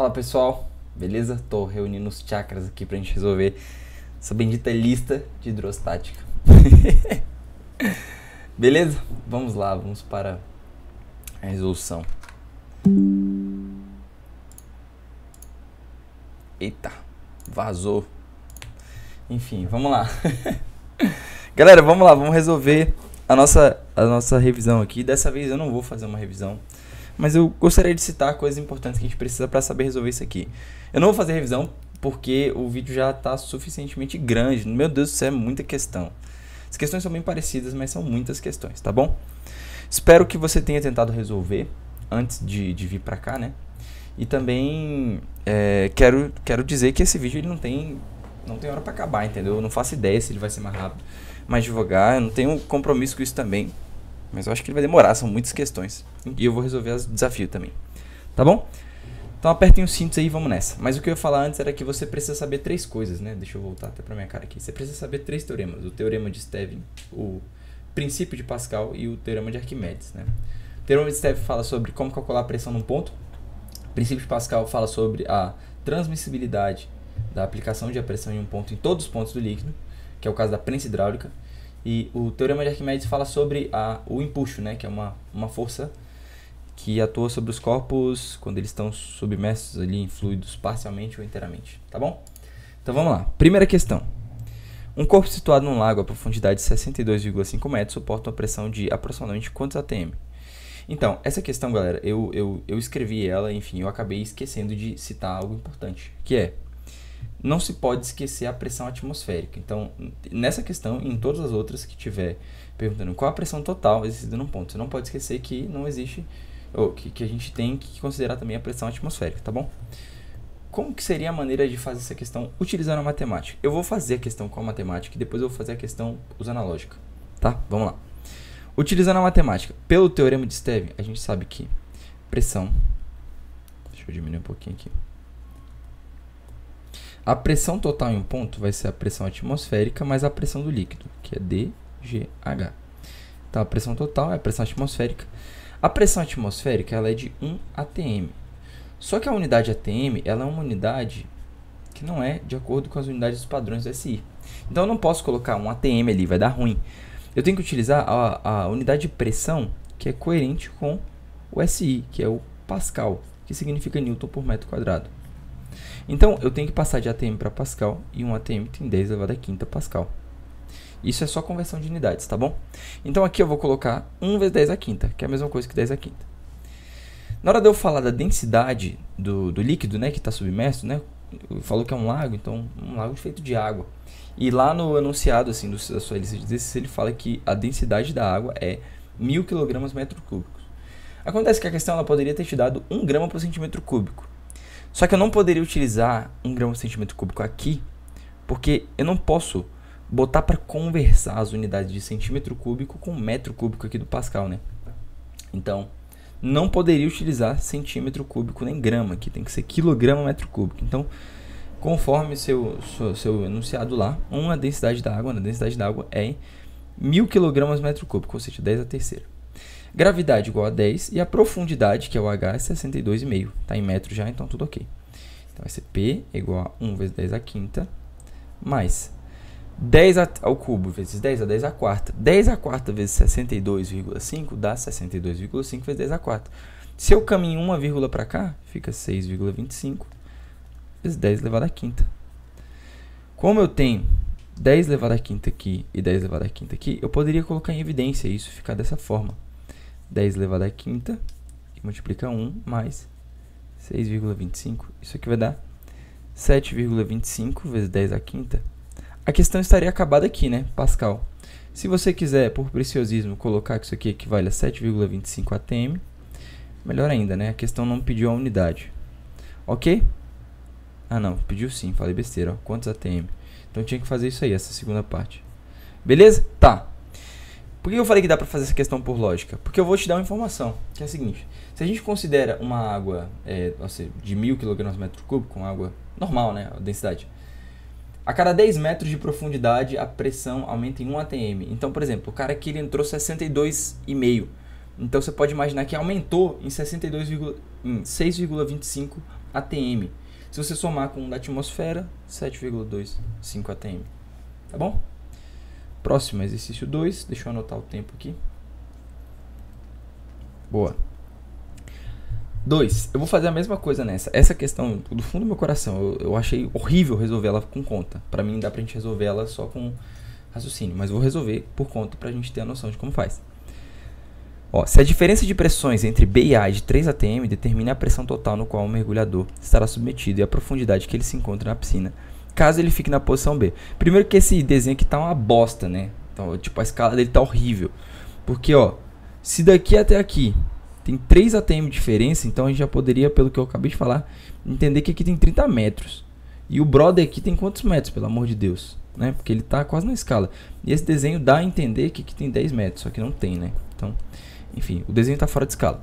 Fala pessoal, beleza? Tô reunindo os chakras aqui pra gente resolver essa bendita lista de hidrostática. Beleza? Vamos lá, vamos para a resolução. Eita, vazou. Enfim, vamos lá. Galera, vamos lá, vamos resolver a nossa revisão aqui. Dessa vez eu não vou fazer uma revisão, mas eu gostaria de citar coisas importantes que a gente precisa para saber resolver isso aqui. Eu não vou fazer revisão porque o vídeo já está suficientemente grande. Meu Deus do céu, é muita questão. As questões são bem parecidas, mas são muitas questões, tá bom? Espero que você tenha tentado resolver antes de vir para cá, né? E também quero dizer que esse vídeo ele não tem hora para acabar, entendeu? Eu não faço ideia se ele vai ser mais rápido, mais devagar. Eu não tenho compromisso com isso também. Mas eu acho que ele vai demorar, são muitas questões. E eu vou resolver os desafios também. Tá bom? Então apertem os cintos aí e vamos nessa. Mas o que eu ia falar antes era que você precisa saber três coisas, né? Deixa eu voltar até pra minha cara aqui. Você precisa saber três teoremas. O teorema de Stevin, o princípio de Pascal e o teorema de Arquimedes, né? O teorema de Stevin fala sobre como calcular a pressão num ponto. O princípio de Pascal fala sobre a transmissibilidade da aplicação de pressão em um ponto em todos os pontos do líquido, que é o caso da prensa hidráulica. E o teorema de Arquimedes fala sobre o empuxo, né, que é uma força que atua sobre os corpos quando eles estão submersos ali em fluidos parcialmente ou inteiramente, tá bom? Então vamos lá. Primeira questão. Um corpo situado num lago a profundidade de 62,5 metros suporta uma pressão de aproximadamente quantos atm? Então, essa questão, galera, eu escrevi ela, enfim, eu acabei esquecendo de citar algo importante, que é: não se pode esquecer a pressão atmosférica. Então, nessa questão e em todas as outras que tiver perguntando qual a pressão total exercida num ponto, você não pode esquecer que não existe, ou que a gente tem que considerar também a pressão atmosférica, tá bom? Como que seria a maneira de fazer essa questão utilizando a matemática? Eu vou fazer a questão com a matemática e depois eu vou fazer a questão usando a lógica, tá? Vamos lá. Utilizando a matemática, pelo teorema de Stevin, a gente sabe que pressão... Deixa eu diminuir um pouquinho aqui. A pressão total em um ponto vai ser a pressão atmosférica mais a pressão do líquido, que é dGH. Então, a pressão total é a pressão atmosférica. A pressão atmosférica ela é de 1 atm. Só que a unidade atm ela é uma unidade que não é de acordo com as unidades dos padrões do SI. Então, eu não posso colocar um atm ali, vai dar ruim. Eu tenho que utilizar a unidade de pressão que é coerente com o SI, que é o Pascal, que significa Newton por metro quadrado. Então, eu tenho que passar de atm para Pascal, e um atm tem 10 elevado a quinta Pascal. Isso é só conversão de unidades, tá bom? Então, aqui eu vou colocar 1 vezes 10 a quinta, que é a mesma coisa que 10 a quinta. Na hora de eu falar da densidade do líquido, né, que está submerso, né, falou que é um lago, então um lago feito de água. E lá no enunciado assim, da sua lista de exercícios, ele fala que a densidade da água é 1000 kg metro cúbicos. Acontece que a questão ela poderia ter te dado 1 grama por centímetro cúbico. Só que eu não poderia utilizar 1 grama por centímetro cúbico aqui, porque eu não posso botar para conversar as unidades de centímetro cúbico com metro cúbico aqui do Pascal, né? Então, não poderia utilizar centímetro cúbico nem grama, aqui tem que ser quilograma metro cúbico. Então, conforme seu enunciado lá, a densidade da água, a densidade da água é 1000 kg metro cúbico, ou seja, 10 a terceira. Gravidade igual a 10 e a profundidade, que é o H, é 62,5. Está em metro já, então tudo ok. Então vai ser P igual a 1 vezes 10 a quinta, mais 10 ao cubo vezes 10 a 10 a quarta. 10 a quarta vezes 62,5 dá 62,5 vezes 10 a quarta. Se eu caminho uma vírgula para cá, fica 6,25 vezes 10 elevado a quinta. Como eu tenho 10 elevado a quinta aqui e 10 elevado a quinta aqui, eu poderia colocar em evidência isso, ficar dessa forma. 10 elevado a quinta, que multiplica 1, mais 6,25. Isso aqui vai dar 7,25 vezes 10 a quinta. A questão estaria acabada aqui, né, Pascal? Se você quiser, por preciosismo, colocar que isso aqui equivale a 7,25 atm, melhor ainda, né? A questão não pediu a unidade. Ok? Ah, não, pediu sim, falei besteira, ó. Quantos atm? Então tinha que fazer isso aí, essa segunda parte. Beleza? Tá. Por que eu falei que dá pra fazer essa questão por lógica? Porque eu vou te dar uma informação, que é a seguinte. Se a gente considera uma água de 1000 kg metro cúbico, uma água normal, né, a densidade, a cada 10 metros de profundidade a pressão aumenta em 1 atm. Então, por exemplo, o cara aqui ele entrou 62,5. Então você pode imaginar que aumentou em 6,25 atm. Se você somar com o da atmosfera, 7,25 atm. Tá bom? Próximo, exercício 2. Deixa eu anotar o tempo aqui. Boa. 2. Eu vou fazer a mesma coisa nessa. Essa questão, do fundo do meu coração, eu achei horrível resolver ela com conta. Pra mim, dá pra gente resolver ela só com raciocínio. Mas eu vou resolver por conta pra gente ter a noção de como faz. Ó, se a diferença de pressões entre B e A é de 3 atm, determine a pressão total no qual o mergulhador estará submetido e a profundidade que ele se encontra na piscina, caso ele fique na posição B. Primeiro que esse desenho aqui tá uma bosta, né? Então, tipo, a escala dele tá horrível. Porque, ó, se daqui até aqui tem 3 atm de diferença, então a gente já poderia, pelo que eu acabei de falar, entender que aqui tem 30 metros. E o brother aqui tem quantos metros, pelo amor de Deus? Né? Porque ele tá quase na escala. E esse desenho dá a entender que aqui tem 10 metros, só que não tem, né? Então, enfim, o desenho está fora de escala.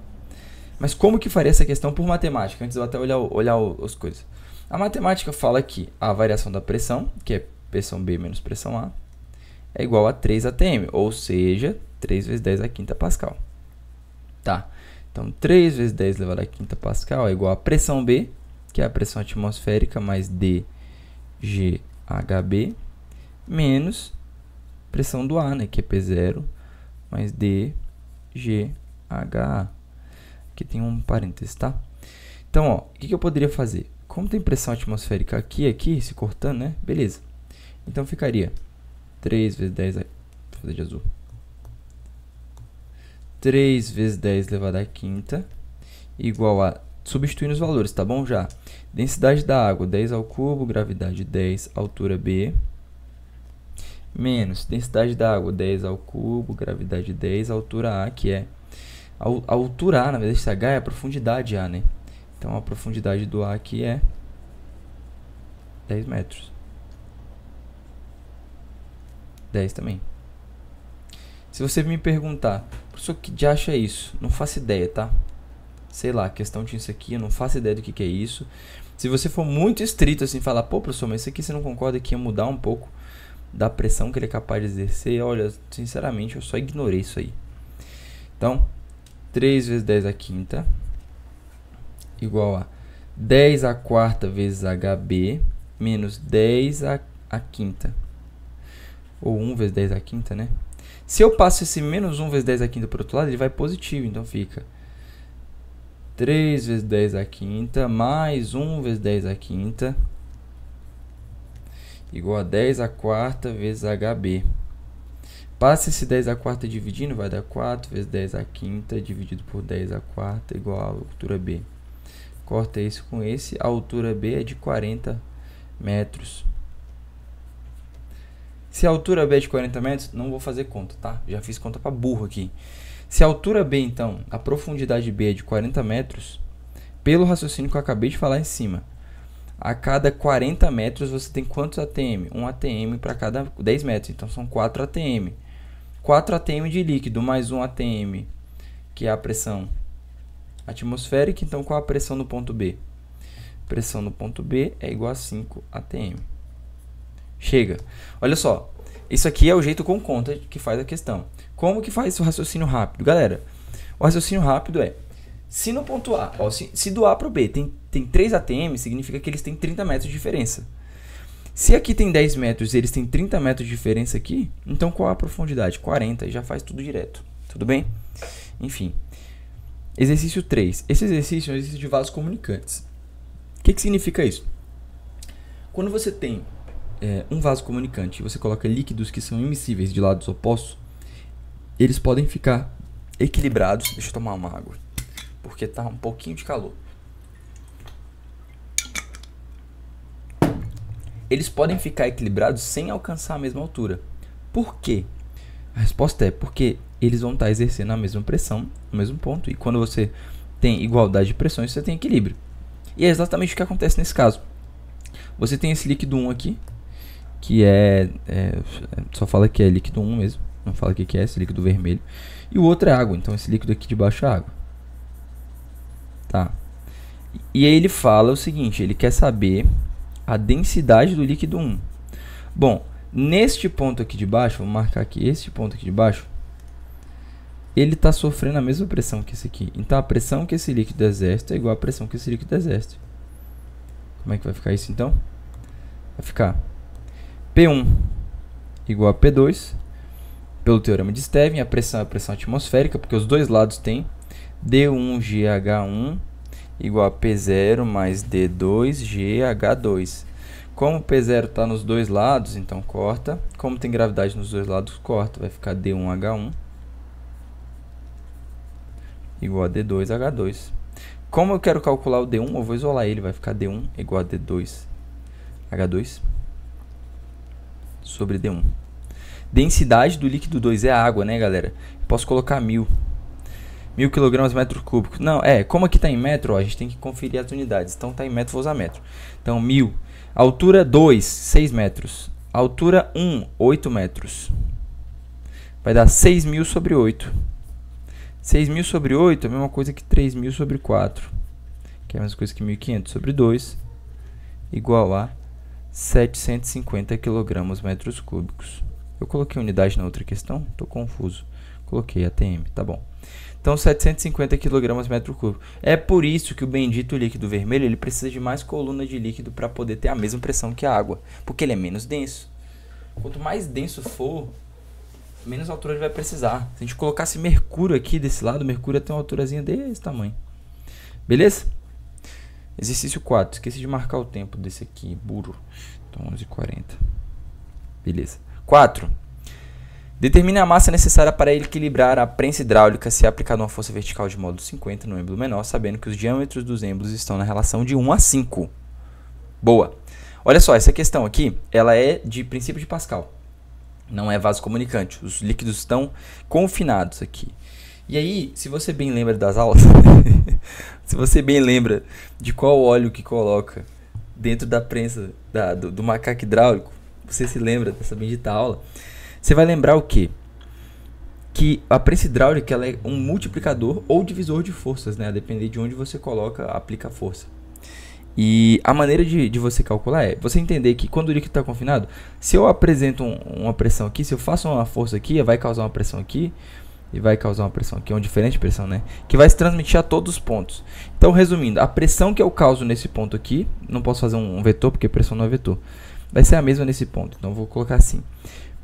Mas como que faria essa questão por matemática? Antes eu até olhar as coisas. A matemática fala que a variação da pressão, que é pressão B menos pressão A, é igual a 3 atm, ou seja, 3 vezes 10 a quinta pascal. Tá? Então, 3 vezes 10 elevado a quinta pascal é igual a pressão B, que é a pressão atmosférica, mais dGHB, menos pressão do ar, né, que é P0, mais dGHA. Aqui tem um parênteses, tá? Então, ó, o que eu poderia fazer? Como tem pressão atmosférica aqui, se cortando, né? Beleza. Então, ficaria 3 vezes 10... Vou fazer de azul. 3 vezes 10 elevado à quinta igual a... Substituindo os valores, tá bom? Já. Densidade da água, 10 ao cubo. Gravidade, 10. Altura B. Menos densidade da água, 10 ao cubo. Gravidade, 10. Altura A, que é... A altura A, na verdade, esse H é a profundidade A, né? Então, a profundidade do A aqui é 10 metros. 10 também. Se você me perguntar, professor, que de acha isso? Não faço ideia, tá? Sei lá, a questão tinha isso aqui, eu não faço ideia do que é isso. Se você for muito estrito assim, falar, pô, professor, mas isso aqui você não concorda que ia mudar um pouco da pressão que ele é capaz de exercer? Olha, sinceramente, eu só ignorei isso aí. Então, 3 vezes 10 à quinta igual a 10 à quarta vezes HB menos 10 à quinta. Ou 1 vezes 10 à quinta, né? Se eu passo esse menos 1 vezes 10 à quinta para o outro lado, ele vai positivo. Então fica 3 vezes 10 à quinta mais 1 vezes 10 à quinta igual a 10 à quarta vezes HB. Passa esse 10 à quarta dividindo, vai dar 4 vezes 10 à quinta dividido por 10 à quarta igual a altura B. Corta esse com esse, a altura B é de 40 metros. Se a altura B é de 40 metros, não vou fazer conta, tá? Já fiz conta para burro aqui. Se a altura B, então, a profundidade B é de 40 metros, pelo raciocínio que eu acabei de falar em cima, a cada 40 metros você tem quantos ATM? 1 ATM para cada 10 metros, então são 4 ATM. 4 ATM de líquido mais 1 ATM, que é a pressão atmosférica. Então, qual a pressão no ponto B? Pressão no ponto B é igual a 5 ATM. Chega. Olha só, isso aqui é o jeito com conta que faz a questão. Como que faz o raciocínio rápido? Galera, o raciocínio rápido é, se no ponto A, ó, se do A para o B tem 3 ATM, significa que eles têm 30 metros de diferença. Se aqui tem 10 metros e eles têm 30 metros de diferença aqui, então qual a profundidade? 40, e já faz tudo direto. Tudo bem? Enfim. Exercício 3. Esse exercício é um exercício de vasos comunicantes. O que significa isso? Quando você tem um vaso comunicante e você coloca líquidos que são immiscíveis de lados opostos, eles podem ficar equilibrados. Deixa eu tomar uma água, porque tá um pouquinho de calor. Eles podem ficar equilibrados sem alcançar a mesma altura. Por quê? A resposta é porque eles vão estar exercendo a mesma pressão no mesmo ponto. E quando você tem igualdade de pressões, você tem equilíbrio. E é exatamente o que acontece nesse caso. Você tem esse líquido 1 aqui, que só fala que é líquido 1 mesmo. Não fala o que é esse líquido vermelho. E o outro é água. Então esse líquido aqui de baixo é água. Tá. E aí ele fala o seguinte. Ele quer saber a densidade do líquido 1. Bom, neste ponto aqui de baixo, vou marcar aqui este ponto aqui de baixo, ele está sofrendo a mesma pressão que esse aqui. Então a pressão que esse líquido exerce é igual à pressão que esse líquido exerce. Como é que vai ficar isso então? Vai ficar P1 igual a P2, pelo teorema de Stevin, a pressão é a pressão atmosférica, porque os dois lados têm D1GH1 igual a P0 mais D2GH2. Como o P0 está nos dois lados, então corta. Como tem gravidade nos dois lados, corta. Vai ficar D1H1 igual a D2H2. Como eu quero calcular o D1, eu vou isolar ele. Vai ficar D1 igual a D2H2 sobre D1. Densidade do líquido 2 é a água, né, galera? Eu posso colocar 1000 kg metro cúbico. Não, como aqui está em metro, ó, a gente tem que conferir as unidades. Então está em metro, vou usar metro. Então 1000. Altura 2, 6 metros. Altura 1, 8 metros. Vai dar 6.000 sobre 8. 6.000 sobre 8 é a mesma coisa que 3.000 sobre 4. Que é a mesma coisa que 1.500 sobre 2. Igual a 750 kg metros cúbicos. Eu coloquei unidade na outra questão? Estou confuso. Coloquei ATM, tá bom. Então, 750 kg metro cúbico. É por isso que o bendito líquido vermelho ele precisa de mais coluna de líquido para poder ter a mesma pressão que a água. Porque ele é menos denso. Quanto mais denso for, menos altura ele vai precisar. Se a gente colocasse mercúrio aqui desse lado, o mercúrio tem uma alturazinha desse tamanho. Beleza? Exercício 4. Esqueci de marcar o tempo desse aqui, burro. Então, 11h40. Beleza. 4. Determine a massa necessária para equilibrar a prensa hidráulica se aplicada uma força vertical de módulo 50 no êmbolo menor, sabendo que os diâmetros dos êmbolos estão na relação de 1 a 5. Boa. Olha só, essa questão aqui, ela é de princípio de Pascal. Não é vasocomunicante. Os líquidos estão confinados aqui. E aí, se você bem lembra das aulas, se você bem lembra de qual óleo que coloca dentro da prensa do macaco hidráulico, você se lembra dessa bendita aula, você vai lembrar o quê? Que a prensa hidráulica ela é um multiplicador ou divisor de forças, né? A depender de onde você aplica a força. E a maneira de você calcular é você entender que quando o líquido está confinado, se eu apresento uma pressão aqui, se eu faço uma força aqui, vai causar uma pressão aqui e vai causar uma pressão aqui, uma diferente pressão, né? Que vai se transmitir a todos os pontos. Então, resumindo, a pressão que eu causo nesse ponto aqui, não posso fazer um vetor porque pressão não é vetor, vai ser a mesma nesse ponto. Então, eu vou colocar assim.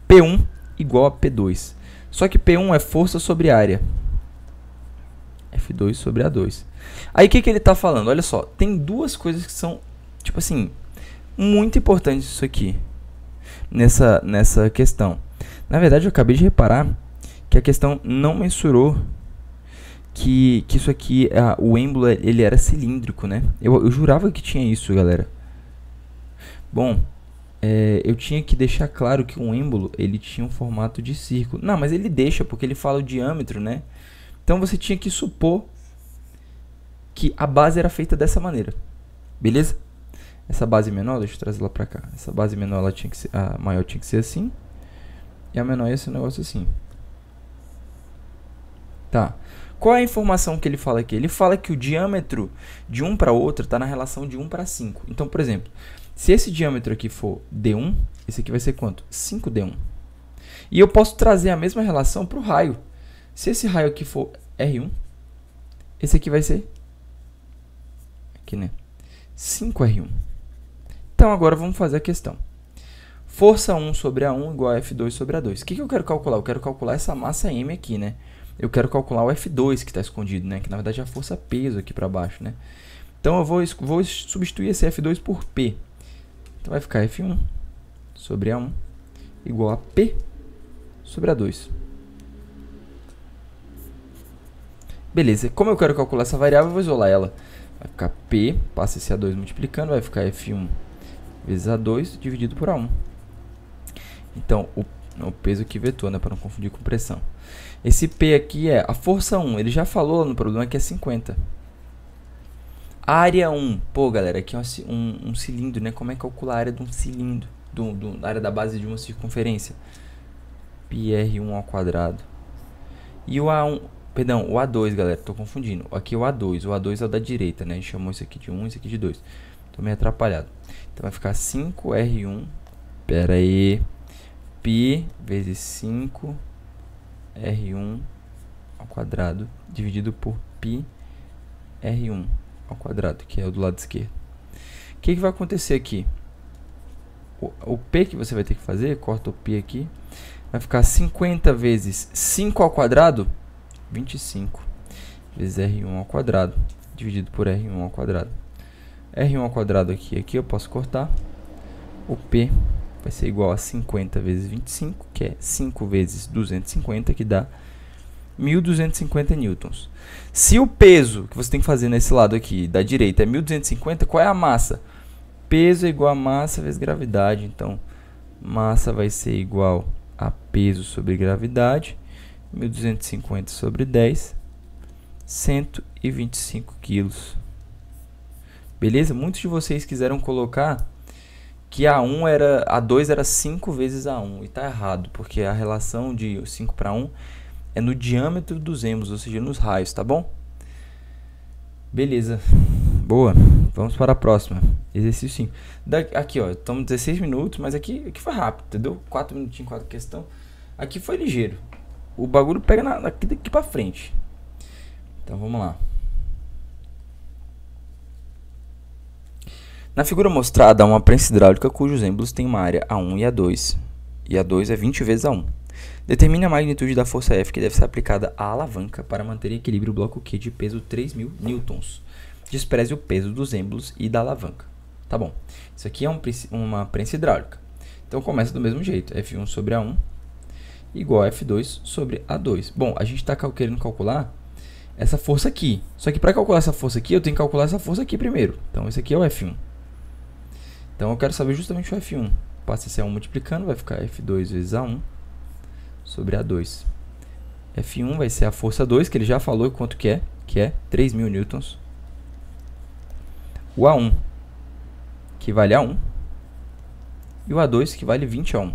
P1 igual a P2. Só que P1 é força sobre área. F2 sobre A2. Aí o que ele está falando? Olha só, tem duas coisas que são, tipo assim, muito importantes isso aqui. Nessa questão. Na verdade, eu acabei de reparar que a questão não mensurou que isso aqui, o êmbolo, ele era cilíndrico, né? Eu jurava que tinha isso, galera. Bom... eu tinha que deixar claro que um êmbolo ele tinha um formato de círculo. Não, mas ele deixa porque ele fala o diâmetro, né? Então você tinha que supor que a base era feita dessa maneira. Beleza? Essa base menor, deixa eu trazer ela pra cá. Essa base menor, ela tinha que ser, a maior tinha que ser assim. E a menor ia ser um negócio assim. Tá. Qual é a informação que ele fala aqui? Ele fala que o diâmetro de um para outro está na relação de 1 para 5. Então, por exemplo, se esse diâmetro aqui for D1, esse aqui vai ser quanto? 5D1. E eu posso trazer a mesma relação para o raio. Se esse raio aqui for R1, esse aqui vai ser aqui, né? 5R1. Então, agora vamos fazer a questão. Força 1 sobre A1 igual a F2 sobre A2. O que eu quero calcular? Eu quero calcular essa massa M aqui, né? Eu quero calcular o F2 que está escondido, né? Que na verdade é a força peso aqui para baixo, né? Então eu vou substituir esse F2 por P. Então vai ficar F1 sobre A1 igual a P sobre A2. Beleza, como eu quero calcular essa variável, eu vou isolar ela. Vai ficar P, passa esse A2 multiplicando, vai ficar F1 vezes A2 dividido por A1. Então, o peso aqui vetor, né, para não confundir com pressão. Esse P aqui é a força 1, ele já falou no problema que é 50. Área 1, pô galera, aqui é um cilindro, né? Como é que calcular a área de um cilindro, a área da base de uma circunferência? πr1 ao quadrado. E o A1, perdão, o A2, galera, tô confundindo. Aqui é o A2 é o da direita, né? A gente chamou isso aqui de 1 e isso aqui de 2. Tô meio atrapalhado. Então vai ficar 5R1, pera aí, π vezes 5R1 ao quadrado dividido por πr1 ao quadrado, que é o do lado esquerdo. O que vai acontecer aqui? O P que você vai ter que fazer, corta o P aqui, vai ficar 50 vezes 5 ao quadrado, 25, vezes R1 ao quadrado, dividido por R1 ao quadrado. R1 ao quadrado aqui eu posso cortar. O P vai ser igual a 50 vezes 25, que é 5 vezes 250, que dá 1.250 newtons. Se o peso que você tem que fazer nesse lado aqui, da direita, é 1.250, qual é a massa? Peso é igual a massa vezes gravidade. Então, massa vai ser igual a peso sobre gravidade. 1.250 sobre 10, 125 quilos. Beleza? Muitos de vocês quiseram colocar que A2 era 5 vezes A1. E está errado, porque a relação de 5 para 1 é no diâmetro dos êmbolos, ou seja, nos raios, tá bom? Beleza. Boa. Vamos para a próxima. Exercício 5. Aqui, ó, estamos 16 minutos, mas aqui foi rápido, entendeu? 4 minutinhos, 4 questão. Aqui foi ligeiro. O bagulho pega daqui para frente. Então, vamos lá. Na figura mostrada, há uma prensa hidráulica cujos êmbolos têm uma área A1 e A2. E A2 é 20 vezes A1. Determine a magnitude da força F que deve ser aplicada à alavanca para manter em equilíbrio o bloco Q de peso 3.000 newtons. Despreze o peso dos êmbolos e da alavanca. Tá bom. Isso aqui é uma prensa hidráulica. Então começa do mesmo jeito. F1 sobre A1 igual a F2 sobre A2. Bom, a gente está querendo calcular essa força aqui. Só que para calcular essa força aqui, eu tenho que calcular essa força aqui primeiro. Então esse aqui é o F1. Então eu quero saber justamente o F1. Passa esse A1 multiplicando, vai ficar F2 vezes A1 sobre A2. F1 vai ser a força 2, que ele já falou quanto que é 3.000 newtons. O A1, que vale A1. E o A2, que vale 20 A1.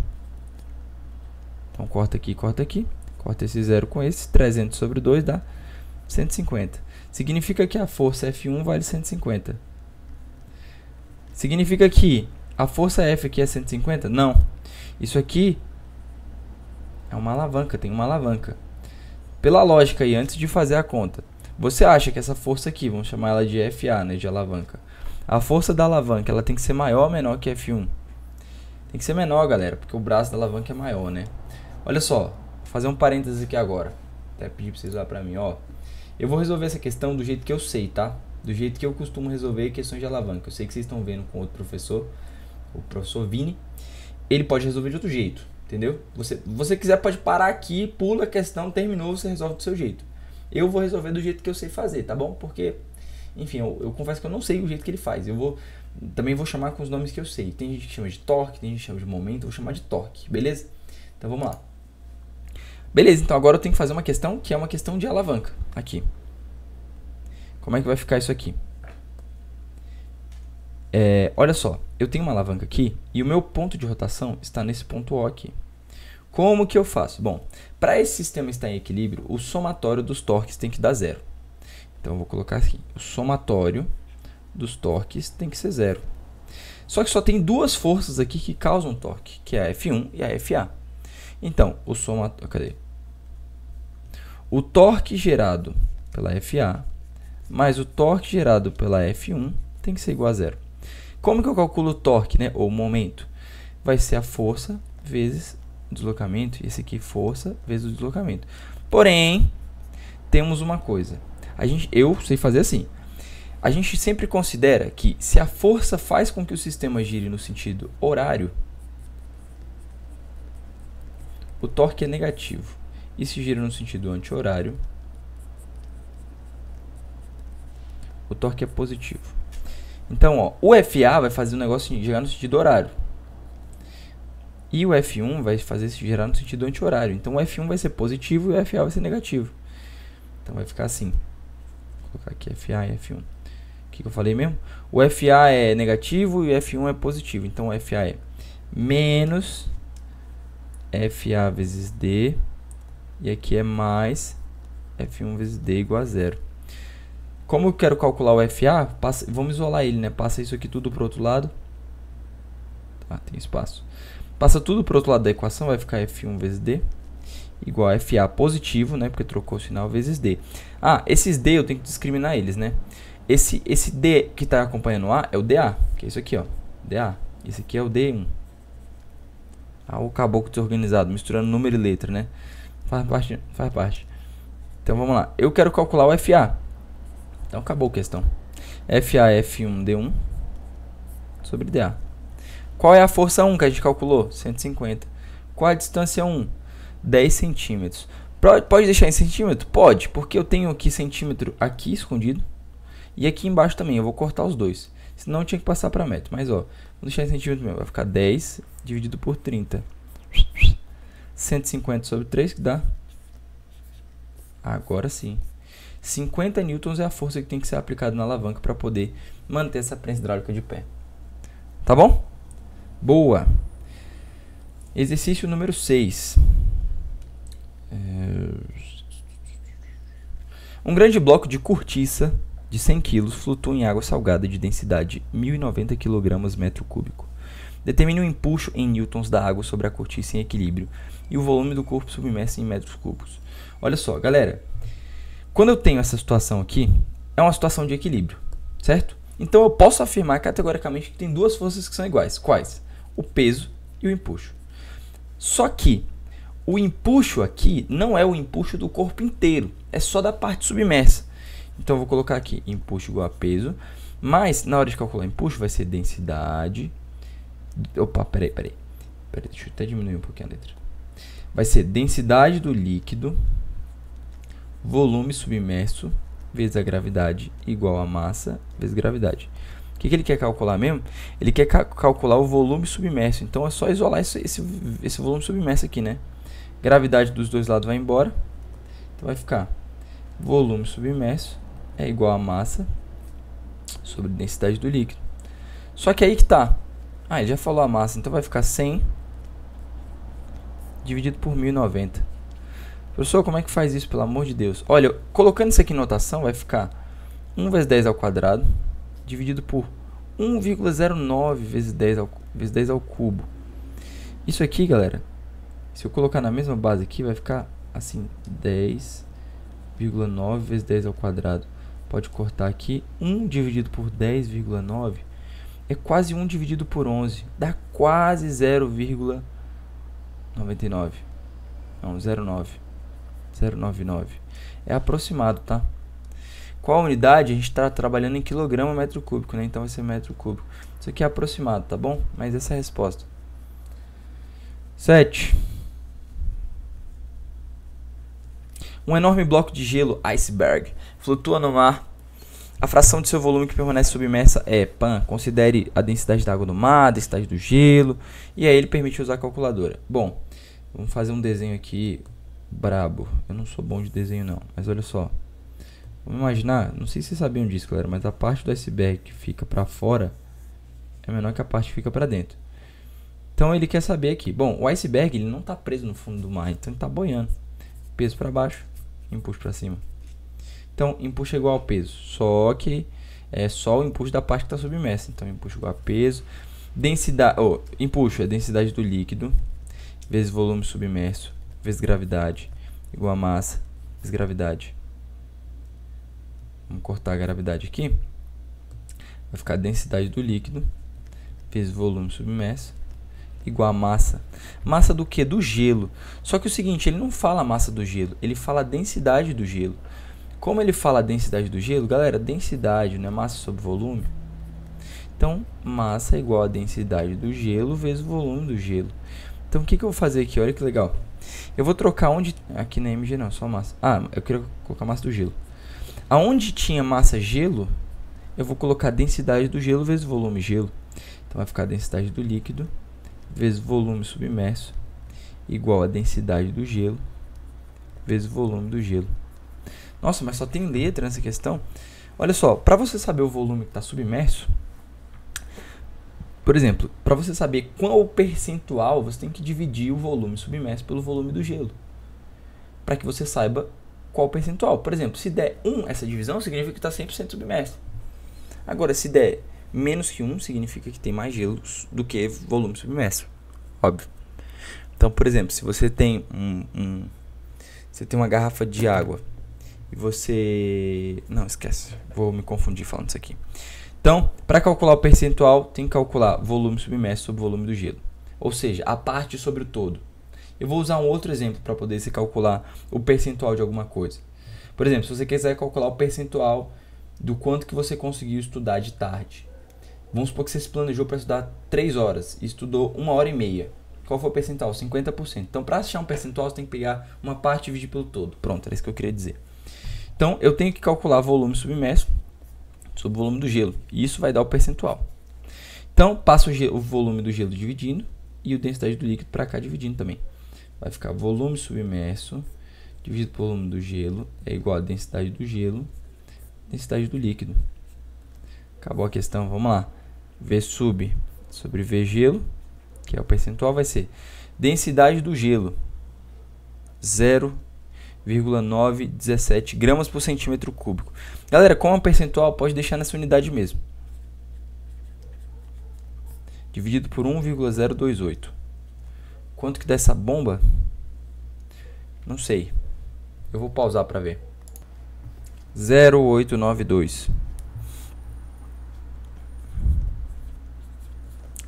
Então, corta aqui. Corta esse 0 com esse. 300 sobre 2 dá 150. Significa que a força F1 vale 150. Significa que a força F aqui é 150? Não. Isso aqui é uma alavanca, tem uma alavanca. Pela lógica aí, antes de fazer a conta, você acha que essa força aqui, vamos chamar ela de FA, né, de alavanca. A força da alavanca, ela tem que ser maior ou menor que F1? Tem que ser menor, galera, porque o braço da alavanca é maior, né? Olha só, vou fazer um parênteses aqui agora. Até pedir pra vocês lá pra mim, ó. Eu vou resolver essa questão do jeito que eu sei, tá? Do jeito que eu costumo resolver questões de alavanca. Eu sei que vocês estão vendo com outro professor, o professor Vini. Ele pode resolver de outro jeito, entendeu? Você quiser, pode parar aqui, pula a questão, terminou, você resolve do seu jeito. Eu vou resolver do jeito que eu sei fazer, tá bom? Porque, enfim, eu confesso que eu não sei o jeito que ele faz. Também vou chamar com os nomes que eu sei. Tem gente que chama de torque, tem gente que chama de momento, eu vou chamar de torque, beleza? Então vamos lá. Beleza, então agora eu tenho que fazer uma questão que é uma questão de alavanca, aqui. Como é que vai ficar isso aqui? Olha só, eu tenho uma alavanca aqui e o meu ponto de rotação está nesse ponto O aqui. Como que eu faço? Bom, para esse sistema estar em equilíbrio, o somatório dos torques tem que dar 0. Então eu vou colocar aqui, o somatório dos torques tem que ser 0. Só que só tem duas forças aqui que causam torque, que é a F1 e a FA. Então, o torque gerado pela FA mais o torque gerado pela F1 tem que ser igual a 0. Como que eu calculo o torque, né, ou momento? Vai ser a força vezes o deslocamento, e esse aqui força vezes o deslocamento. Porém, temos uma coisa. Eu sei fazer assim. A gente sempre considera que se a força faz com que o sistema gire no sentido horário, o torque é negativo. E se gira no sentido anti-horário, o torque é positivo. Então, ó, o FA vai fazer o negócio girar no sentido horário. E o F1 vai fazer isso girar no sentido anti-horário. Então, o F1 vai ser positivo e o FA vai ser negativo. Então, vai ficar assim. Vou colocar aqui FA e F1. O que eu falei mesmo? O FA é negativo e o F1 é positivo. Então, o FA é menos FA vezes D. E aqui é mais F1 vezes D igual a 0. Como eu quero calcular o FA, vamos isolar ele, né? Passa isso aqui tudo para o outro lado. Tá, tem espaço. Passa tudo para o outro lado da equação, vai ficar F1 vezes D igual a FA positivo, né? Porque trocou o sinal vezes D. Ah, esses D eu tenho que discriminar eles, né? Esse D que está acompanhando o A é o DA, que é isso aqui, ó. DA. Esse aqui é o D1. Ah, o caboclo desorganizado, misturando número e letra, né? Faz parte, faz parte. Então vamos lá. Eu quero calcular o FA. Então acabou a questão. FA é F1D1 sobre DA. Qual é a força 1 que a gente calculou? 150. Qual a distância 1? 10 centímetros. Pode deixar em centímetro? Pode, porque eu tenho aqui centímetro aqui escondido. E aqui embaixo também, eu vou cortar os dois. Senão eu tinha que passar para metro. Mas ó, vou deixar em centímetro mesmo. Vai ficar 10 dividido por 30. 150 sobre 3 que dá. Agora sim. 50 newtons é a força que tem que ser aplicada na alavanca para poder manter essa prensa hidráulica de pé. Tá bom? Boa. Exercício número 6. Um grande bloco de cortiça de 100 kg flutua em água salgada de densidade 1090 kg metro cúbico. Determine o empuxo em newtons da água sobre a cortiça em equilíbrio e o volume do corpo submerso em metros cúbicos. Olha só, galera. Quando eu tenho essa situação aqui, é uma situação de equilíbrio, certo? Então eu posso afirmar categoricamente que tem duas forças que são iguais. Quais? O peso e o empuxo. Só que o empuxo aqui não é o empuxo do corpo inteiro, é só da parte submersa. Então eu vou colocar aqui empuxo igual a peso, mas na hora de calcular empuxo vai ser densidade. Opa, peraí, deixa eu até diminuir um pouquinho a letra. Vai ser densidade do líquido, volume submerso, vezes a gravidade, igual a massa, vezes gravidade. O que ele quer calcular mesmo? Ele quer calcular o volume submerso. Então é só isolar esse volume submerso aqui, né? Gravidade dos dois lados vai embora. Então vai ficar volume submerso é igual a massa sobre densidade do líquido. Só que aí que tá. Ah, ele já falou a massa, então vai ficar 100 dividido por 1090. Professor, como é que faz isso, pelo amor de Deus? Olha, colocando isso aqui em notação, vai ficar 1 vezes 10 ao quadrado dividido por 1,09 vezes 10 ao cubo. Isso aqui, galera, se eu colocar na mesma base aqui, vai ficar assim, 10,9 vezes 10 ao quadrado. Pode cortar aqui, 1 dividido por 10,9 é quase 1 dividido por 11. Dá quase 0,99. Não, 0,99. É aproximado, tá? Qual a unidade? A gente está trabalhando em quilograma metro cúbico, né? Então vai ser metro cúbico. Isso aqui é aproximado, tá bom? Mas essa é a resposta. 7. Um enorme bloco de gelo, iceberg, flutua no mar. A fração de seu volume que permanece submersa é pan. Considere a densidade da água do mar, a densidade do gelo. E aí ele permite usar a calculadora. Bom, vamos fazer um desenho aqui brabo. Eu não sou bom de desenho não, mas olha só. Vamos imaginar, não sei se vocês sabiam disso, galera, mas a parte do iceberg que fica para fora é menor que a parte que fica para dentro. Então ele quer saber aqui. Bom, o iceberg ele não está preso no fundo do mar, então ele está boiando. Peso para baixo, impulso para cima. Então, impulso é igual ao peso, só que é só o impulso da parte que está submersa. Então, impulso igual a peso. Densidade, impulso é densidade do líquido, vezes volume submerso, vezes gravidade, igual a massa, vezes gravidade. Vamos cortar a gravidade aqui. Vai ficar densidade do líquido, vezes volume submerso, igual a massa. Massa do que? Do gelo. Só que é o seguinte, ele não fala massa do gelo, ele fala densidade do gelo. Como ele fala densidade do gelo, galera, densidade não é massa sobre volume? Então, massa é igual a densidade do gelo vezes o volume do gelo. Então, o que eu vou fazer aqui? Olha que legal. Eu vou trocar onde... Aqui na MG não, só massa. Ah, eu quero colocar massa do gelo. Aonde tinha massa gelo, eu vou colocar densidade do gelo vezes volume gelo. Então, vai ficar densidade do líquido vezes volume submerso igual a densidade do gelo vezes volume do gelo. Nossa, mas só tem letra nessa questão. Olha só, para você saber o volume que está submerso, por exemplo, para você saber qual percentual, você tem que dividir o volume submerso pelo volume do gelo, para que você saiba qual percentual. Por exemplo, se der 1 essa divisão, significa que está 100% submerso. Agora, se der menos que 1, significa que tem mais gelo do que volume submerso. Óbvio. Então, por exemplo, se você tem você tem uma garrafa de água e você... Não, esquece. Vou me confundir falando isso aqui. Então, para calcular o percentual, tem que calcular volume submerso sobre o volume do gelo. Ou seja, a parte sobre o todo. Eu vou usar um outro exemplo para poder se calcular o percentual de alguma coisa. Por exemplo, se você quiser calcular o percentual do quanto que você conseguiu estudar de tarde. Vamos supor que você se planejou para estudar 3 horas e estudou 1 hora e meia. Qual foi o percentual? 50%. Então, para achar um percentual, você tem que pegar uma parte e dividir pelo todo. Pronto, era isso que eu queria dizer. Então, eu tenho que calcular volume submerso sobre o volume do gelo. E isso vai dar o percentual. Então, passo o volume do gelo dividindo e a densidade do líquido para cá dividindo também. Vai ficar volume submerso dividido pelo volume do gelo é igual a densidade do gelo, densidade do líquido. Acabou a questão, vamos lá. V sub sobre V gelo, que é o percentual, vai ser densidade do gelo, 0,917 gramas por centímetro cúbico. Galera, como é um percentual, pode deixar nessa unidade mesmo. Dividido por 1,028. Quanto que dá essa bomba? Não sei. Eu vou pausar para ver. 0,892.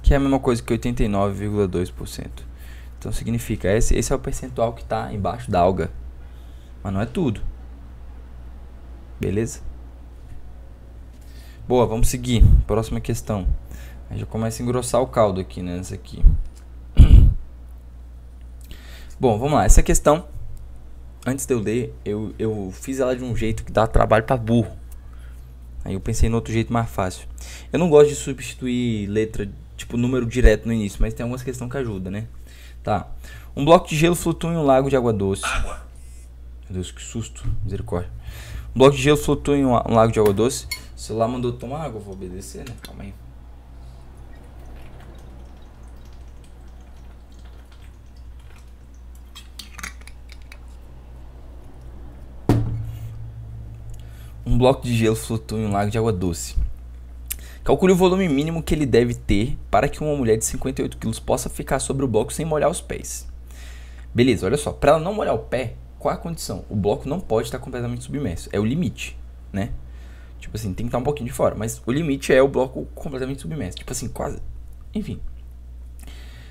Que é a mesma coisa que 89,2%. Então significa, esse é o percentual que está embaixo da alga. Mas não é tudo. Beleza? Boa, vamos seguir. Próxima questão. Aí já começa a engrossar o caldo aqui, né? Nessa aqui. Bom, vamos lá. Essa questão, antes de eu ler, eu fiz ela de um jeito que dá trabalho para burro. Aí eu pensei no outro jeito mais fácil. Eu não gosto de substituir letra, tipo número direto no início, mas tem algumas questões que ajudam, né? Tá. Um bloco de gelo flutua em um lago de água doce. Meu Deus, que susto. Misericórdia. Um bloco de gelo flutua em um lago de água doce. O celular mandou tomar água, eu vou obedecer, né? Calma aí. Um bloco de gelo flutua em um lago de água doce. Calcule o volume mínimo que ele deve ter para que uma mulher de 58 kg possa ficar sobre o bloco sem molhar os pés. Beleza, olha só. Para ela não molhar o pé, qual é a condição? O bloco não pode estar completamente submerso. É o limite, né? Tipo assim, tem que estar um pouquinho de fora. Mas o limite é o bloco completamente submerso. Tipo assim, quase... Enfim.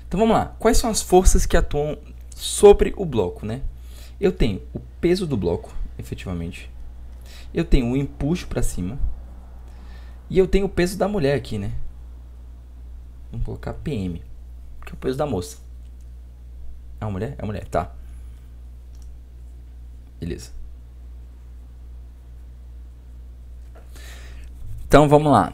Então vamos lá. Quais são as forças que atuam sobre o bloco, né? Eu tenho o peso do bloco, efetivamente. Eu tenho o empuxo para cima. E eu tenho o peso da mulher aqui, né? Vamos colocar PM, que é o peso da moça. É uma mulher? É uma mulher, tá. Beleza. Então vamos lá.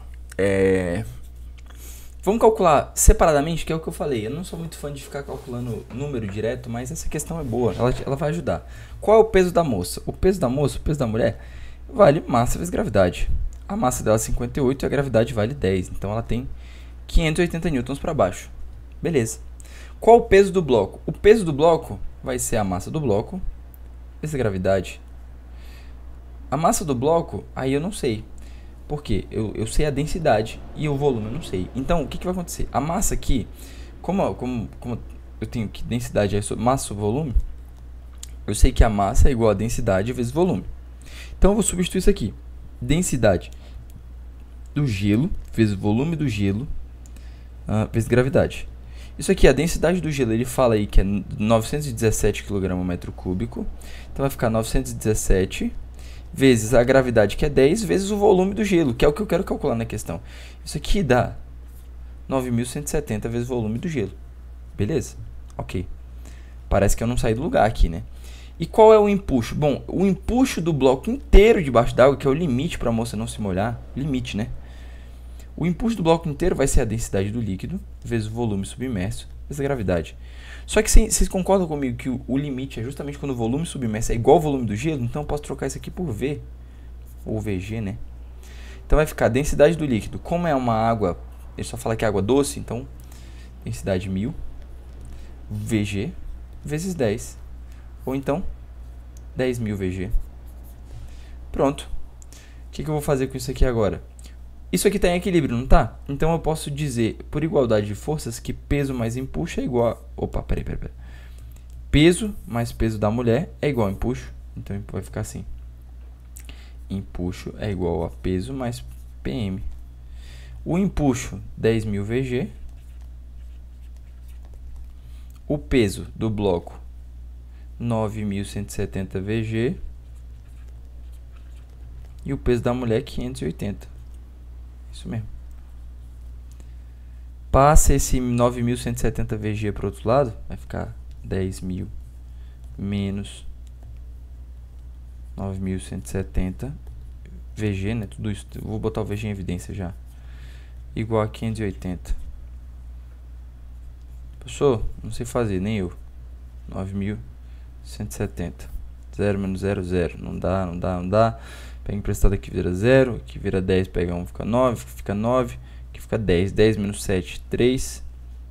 Vamos calcular separadamente, que é o que eu falei. Eu não sou muito fã de ficar calculando número direto, mas essa questão é boa. Ela vai ajudar. Qual é o peso da moça? O peso da moça, o peso da mulher, vale massa vezes gravidade. A massa dela é 58 e a gravidade vale 10. Então ela tem 580 newtons para baixo. Beleza. Qual o peso do bloco? O peso do bloco vai ser a massa do bloco vezes a gravidade. A massa do bloco, aí eu não sei. Por quê? Eu sei a densidade e o volume eu não sei. Então, o que vai acontecer? A massa aqui, como eu tenho que densidade é massa sobre volume, eu sei que a massa é igual a densidade vezes volume. Então, eu vou substituir isso aqui. Densidade do gelo vezes volume do gelo vezes gravidade. Isso aqui, a densidade do gelo, ele fala aí que é 917 kg/m³. Então vai ficar 917 vezes a gravidade, que é 10, vezes o volume do gelo, que é o que eu quero calcular na questão. Isso aqui dá 9.170 vezes o volume do gelo. Beleza? Ok. Parece que eu não saí do lugar aqui, né? E qual é o empuxo? Bom, o empuxo do bloco inteiro debaixo d'água, que é o limite para a moça não se molhar, limite, né? O empuxo do bloco inteiro vai ser a densidade do líquido vezes o volume submerso vezes a gravidade. Só que vocês concordam comigo que o limite é justamente quando o volume submerso é igual ao volume do gelo? Então eu posso trocar isso aqui por V, ou VG, né? Então vai ficar a densidade do líquido. Como é uma água, ele só fala que é água doce, então densidade 1000 VG vezes 10. Ou então 10.000 VG. Pronto. O que eu vou fazer com isso aqui agora? Isso aqui está em equilíbrio, não está? Então eu posso dizer, por igualdade de forças, que peso mais empuxo é igual a... Opa, peraí. Peso mais peso da mulher é igual a empuxo. Então vai ficar assim. empuxo é igual a peso mais PM. O empuxo, 10.000 VG. O peso do bloco, 9.170 VG. E o peso da mulher, 580. Isso mesmo. Passa esse 9.170 VG para o outro lado, vai ficar 10.000 menos 9.170 VG, né? Tudo isso, vou botar o VG em evidência já. Igual a 580. Professor, não sei fazer, nem eu. 9.170. 0 menos 0, 0. Não dá, não dá, não dá. Pega emprestado aqui, vira 0. Aqui vira 10, pega 1, fica 9. Fica 9. Aqui fica 10. 10 menos 7, 3.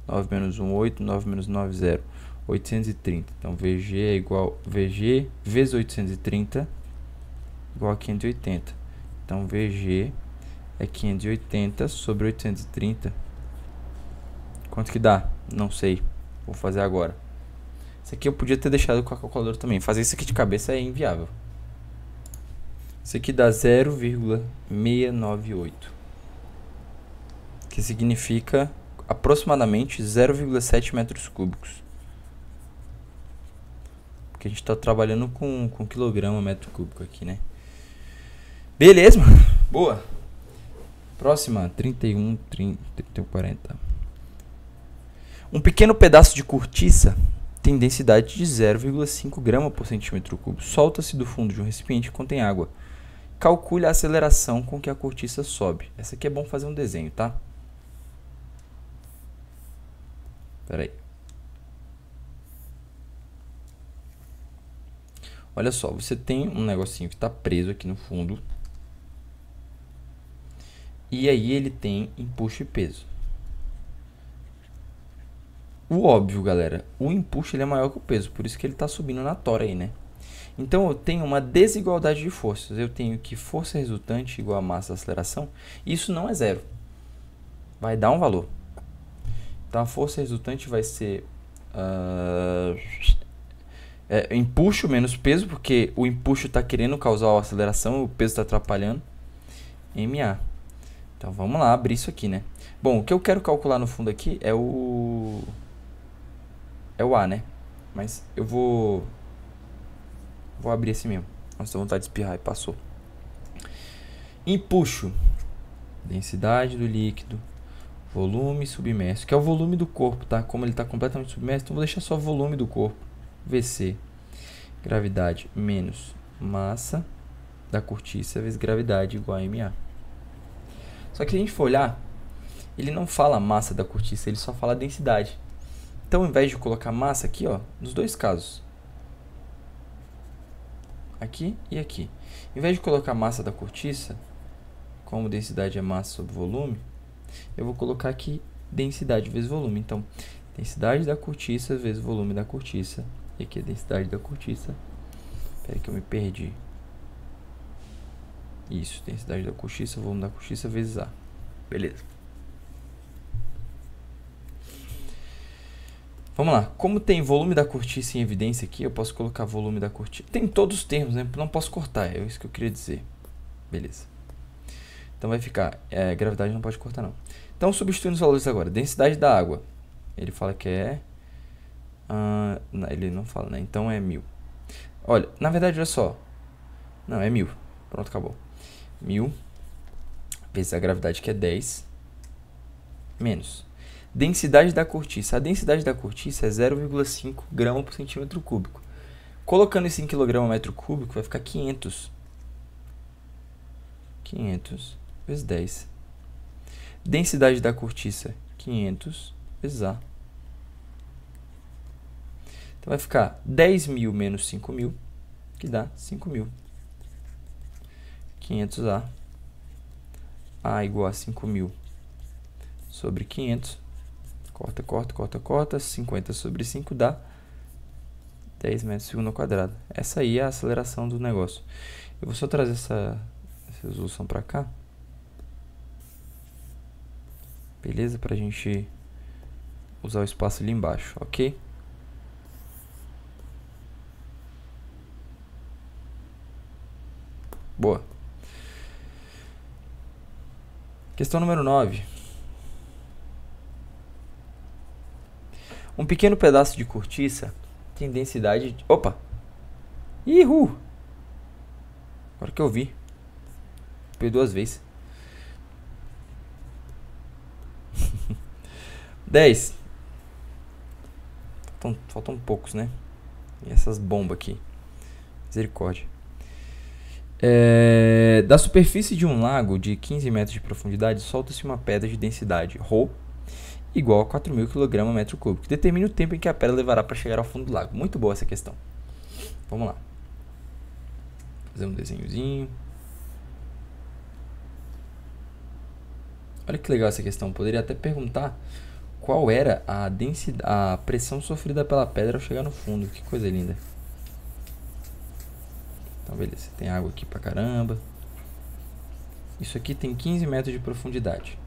9 menos 1, 8. 9 menos 9, 0. 830. Então, VG é igual... VG vezes 830 igual a 580. Então, VG é 580 sobre 830. Quanto que dá? Não sei. Vou fazer agora. Isso aqui eu podia ter deixado com a calculadora também. Fazer isso aqui de cabeça é inviável. Isso aqui dá 0,698. Que significa aproximadamente 0,7 metros cúbicos. Porque a gente está trabalhando com quilograma metro cúbico aqui, né? Beleza, boa. Próxima, 31, 40. Um pequeno pedaço de cortiça tem densidade de 0,5 gramas por centímetro cúbico. Solta-se do fundo de um recipiente que contém água. Calcule a aceleração com que a cortiça sobe. Essa aqui é bom fazer um desenho, tá? Espera aí. Olha só, você tem um negocinho que está preso aqui no fundo. E aí ele tem empuxo e peso. O óbvio, galera, o empuxo ele é maior que o peso, por isso que ele está subindo na tora aí, né? Então eu tenho uma desigualdade de forças. Eu tenho que força resultante igual a massa aceleração. Isso não é zero. Vai dar um valor. Então a força resultante vai ser empuxo menos peso, porque o empuxo está querendo causar a aceleração, o peso está atrapalhando. MA. Então vamos lá, abrir isso aqui, né? Bom, o que eu quero calcular no fundo aqui é o A, né? Mas eu vou abrir assim mesmo. Nossa, vontade de espirrar e passou. Empuxo. Densidade do líquido. Volume submerso, que é o volume do corpo, tá? Como ele está completamente submerso, então vou deixar só volume do corpo. VC. Gravidade menos massa da cortiça vezes gravidade igual a MA. Só que se a gente for olhar, ele não fala massa da cortiça, ele só fala densidade. Então, ao invés de colocar massa aqui, ó, nos dois casos, aqui e aqui, em vez de colocar massa da cortiça, como densidade é massa sobre volume, eu vou colocar aqui densidade vezes volume. Então, densidade da cortiça vezes volume da cortiça. E aqui a densidade da cortiça. Espera que eu me perdi. Isso, densidade da cortiça, volume da cortiça vezes A. Beleza. Vamos lá. Como tem volume da cortiça em evidência aqui, eu posso colocar volume da cortiça. Tem todos os termos, né? Não posso cortar, é isso que eu queria dizer. Beleza. Então vai ficar, gravidade não pode cortar não. Então substituindo os valores agora. Densidade da água. Ele fala que é... não, ele não fala, né? Então é 1000. Olha, na verdade, olha só. Não, é 1000. Pronto, acabou. 1000 vezes a gravidade, que é 10. Menos. Densidade da cortiça. A densidade da cortiça é 0,5 gramas por centímetro cúbico. Colocando isso em quilograma metro cúbico, vai ficar 500. 500 vezes 10. Densidade da cortiça, 500 vezes A. Então vai ficar 10.000 menos 5.000, que dá 5.000. 500A. A igual a 5.000 sobre 500. Corta, corta, corta, corta. 50 sobre 5 dá 10 metros por segundo ao quadrado. Essa aí é a aceleração do negócio. Eu vou só trazer essa resolução para cá. Beleza? Para a gente usar o espaço ali embaixo, ok? Boa. Questão número 9. Um pequeno pedaço de cortiça tem densidade... Opa! Ihu! Agora que eu vi. Perdi 2 vezes. 10. Faltam poucos, né? E essas bombas aqui. Misericórdia. Da superfície de um lago de 15 metros de profundidade, solta-se uma pedra de densidade ρ igual a 4.000 kg/m3, que determina o tempo em que a pedra levará para chegar ao fundo do lago. Muito boa essa questão. Vamos lá. Fazer um desenhozinho. Olha que legal essa questão. Poderia até perguntar qual era a densidade, a pressão sofrida pela pedra ao chegar no fundo. Que coisa linda. Então, beleza. Tem água aqui pra caramba. Isso aqui tem 15 metros de profundidade.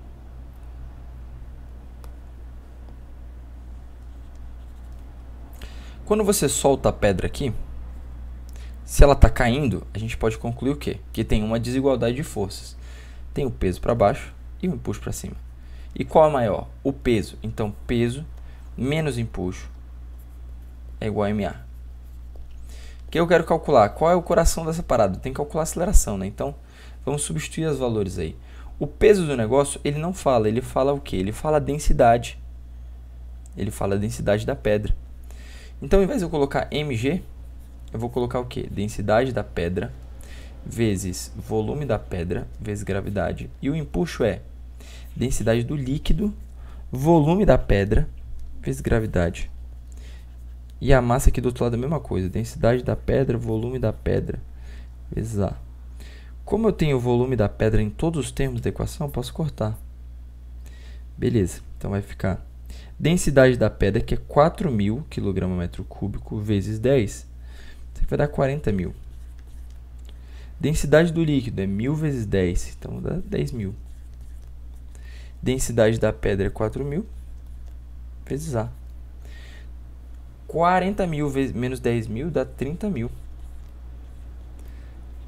Quando você solta a pedra aqui, se ela está caindo, a gente pode concluir o quê? Que tem uma desigualdade de forças. Tem o peso para baixo e o empuxo para cima. E qual é maior? O peso. Então, peso menos empuxo é igual a MA. O que eu quero calcular? Qual é o coração dessa parada? Tem que calcular a aceleração, né? Então, vamos substituir os valores aí. O peso do negócio, ele não fala. Ele fala o quê? Ele fala a densidade. Ele fala a densidade da pedra. Então, ao invés de eu colocar mg, eu vou colocar o quê? Densidade da pedra vezes volume da pedra vezes gravidade. E o empuxo é densidade do líquido, volume da pedra vezes gravidade. E a massa aqui do outro lado é a mesma coisa. Densidade da pedra, volume da pedra vezes A. Como eu tenho o volume da pedra em todos os termos da equação, eu posso cortar. Beleza. Então vai ficar densidade da pedra, que é 4.000 kg/m3 vezes 10. Isso aqui vai dar 40.000. Densidade do líquido é 1.000 vezes 10. Então dá 10.000. Densidade da pedra é 4.000 vezes A. 40.000 vezes menos 10.000 dá 30.000.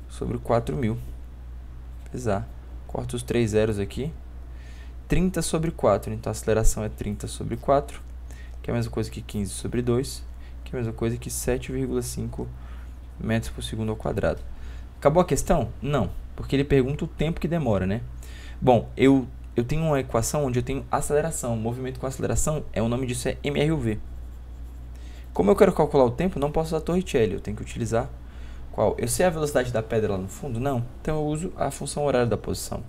Sobre 4.000 vezes A. Corta os 3 zeros aqui. 30 sobre 4, então a aceleração é 30 sobre 4, que é a mesma coisa que 15 sobre 2, que é a mesma coisa que 7,5 metros por segundo ao quadrado. Acabou a questão? Não, porque ele pergunta o tempo que demora, né? Bom, eu tenho uma equação onde eu tenho aceleração, movimento com aceleração, o nome disso é mRV. Como eu quero calcular o tempo, não posso usar Torricelli, eu tenho que utilizar qual? Eu sei a velocidade da pedra lá no fundo? Não, então eu uso a função horária da posição.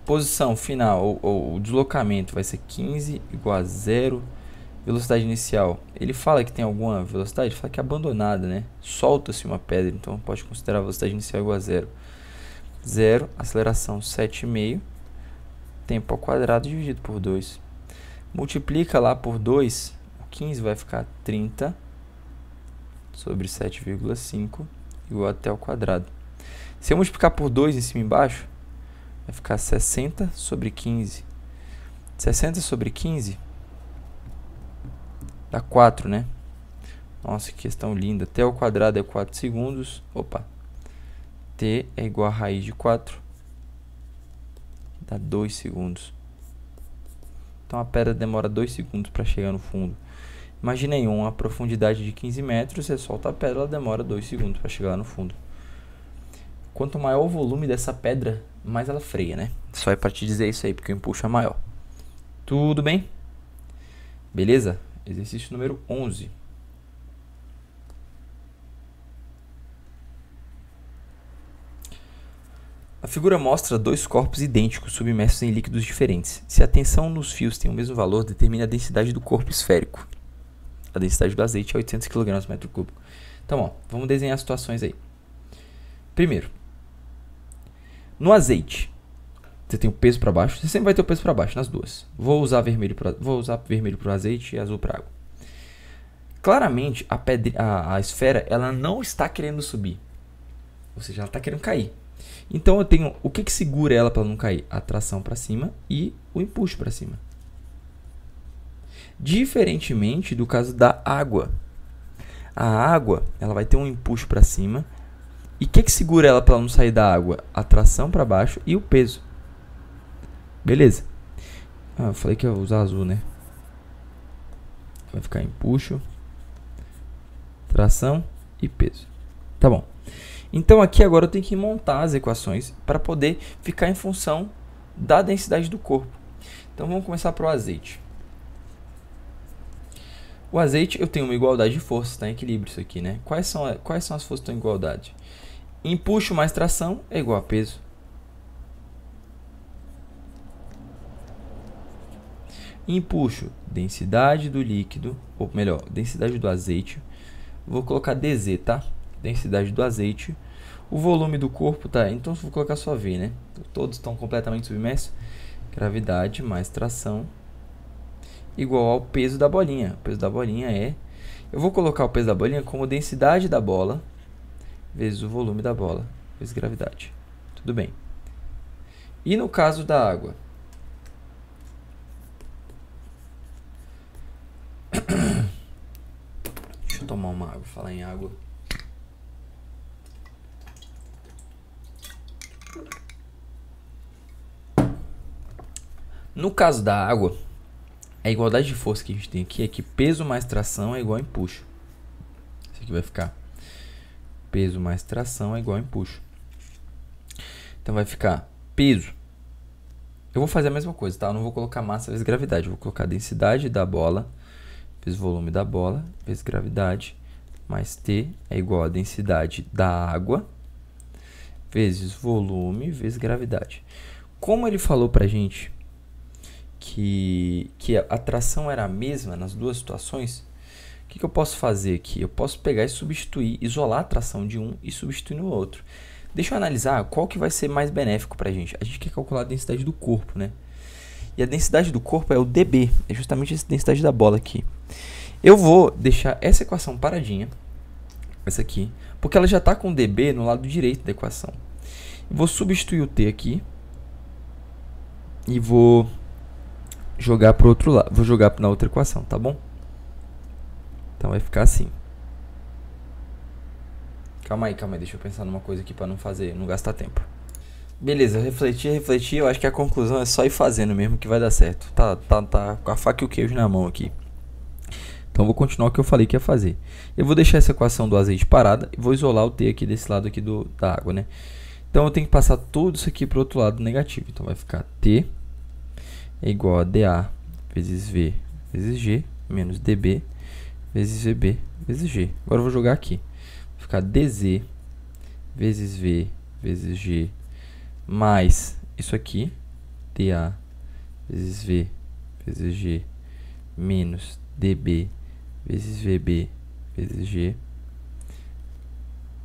Posição final, ou o deslocamento vai ser 15 igual a 0. Velocidade inicial, ele fala que tem alguma velocidade? Fala que é abandonada, né? Solta-se uma pedra, então pode considerar a velocidade inicial igual a 0. 0, aceleração 7,5. Tempo ao quadrado dividido por 2. Multiplica lá por 2, 15 vai ficar 30 sobre 7,5 igual a t ao quadrado. Se eu multiplicar por 2 em cima e embaixo, vai ficar 60 sobre 15. 60 sobre 15 dá 4, né? Nossa, que questão linda. T ao quadrado é 4 segundos. Opa. T é igual a raiz de 4. Dá 2 segundos. Então a pedra demora 2 segundos para chegar no fundo. Imagina aí, uma profundidade de 15 metros, você solta a pedra, ela demora 2 segundos para chegar lá no fundo. Quanto maior o volume dessa pedra, mais ela freia, né? Só é para te dizer isso aí, porque o empuxo é maior. Tudo bem? Beleza? Exercício número 11. A figura mostra dois corpos idênticos submersos em líquidos diferentes. Se a tensão nos fios tem o mesmo valor, determine a densidade do corpo esférico. A densidade do azeite é 800 kg/m3. Então, ó, vamos desenhar as situações aí. Primeiro, no azeite, você tem o peso para baixo. Você sempre vai ter o peso para baixo nas duas. Vou usar vermelho para o azeite e azul para água. Claramente, a esfera ela não está querendo subir. Ou seja, ela está querendo cair. Então, eu tenho o que segura ela para não cair? A tração para cima e o empuxo para cima. Diferentemente do caso da água. A água ela vai ter um empuxo para cima E o que segura ela para ela não sair da água? A tração para baixo e o peso. Beleza. Eu falei que ia usar azul, né? Vai ficar empuxo, tração e peso. Tá bom. Então aqui agora eu tenho que montar as equações para poder ficar em função da densidade do corpo. Então vamos começar para o azeite. O azeite eu tenho uma igualdade de forças, está em equilíbrio isso aqui, né? Quais são as forças que estão em igualdade? Empuxo mais tração é igual a peso. Empuxo, densidade do líquido, ou melhor, densidade do azeite. Vou colocar dz, tá? Densidade do azeite. O volume do corpo, tá? Então vou colocar só V, né? Todos estão completamente submersos. Gravidade mais tração igual ao peso da bolinha. O peso da bolinha é... Eu vou colocar o peso da bolinha como densidade da bola vezes o volume da bola vezes gravidade. Tudo bem. E no caso da água? Deixa eu tomar uma água, falar em água. No caso da água, a igualdade de força que a gente tem aqui é que peso mais tração é igual a empuxo. Isso aqui vai ficar peso mais tração é igual a empuxo. Então vai ficar peso. Eu vou fazer a mesma coisa, tá? Eu não vou colocar massa vezes gravidade. Eu vou colocar densidade da bola vezes volume da bola vezes gravidade mais T é igual a densidade da água vezes volume vezes gravidade. Como ele falou pra gente que a tração era a mesma nas duas situações, o que eu posso fazer aqui? Eu posso pegar e substituir, isolar a tração de um e substituir no outro. Deixa eu analisar qual que vai ser mais benéfico para a gente. A gente quer calcular a densidade do corpo, né? E a densidade do corpo é o dB, é justamente essa densidade da bola aqui. Eu vou deixar essa equação paradinha, essa aqui, porque ela já está com dB no lado direito da equação. Eu vou substituir o T aqui e vou jogar para o outro lado, vou jogar na outra equação, tá bom? Então vai ficar assim. Calma aí, deixa eu pensar numa coisa aqui para não gastar tempo. Beleza, eu refleti, eu acho que a conclusão é só ir fazendo mesmo que vai dar certo. Tá com a faca e o queijo na mão aqui. Então vou continuar o que eu falei que ia fazer. Eu vou deixar essa equação do azeite parada e vou isolar o T aqui desse lado aqui da água, né? Então eu tenho que passar tudo isso aqui para o outro lado negativo. Então vai ficar T é igual a dA vezes V vezes G menos dB vezes VB vezes G. Agora eu vou jogar aqui. Vai ficar dZ vezes V vezes G mais isso aqui, dA vezes V vezes G menos dB vezes VB vezes G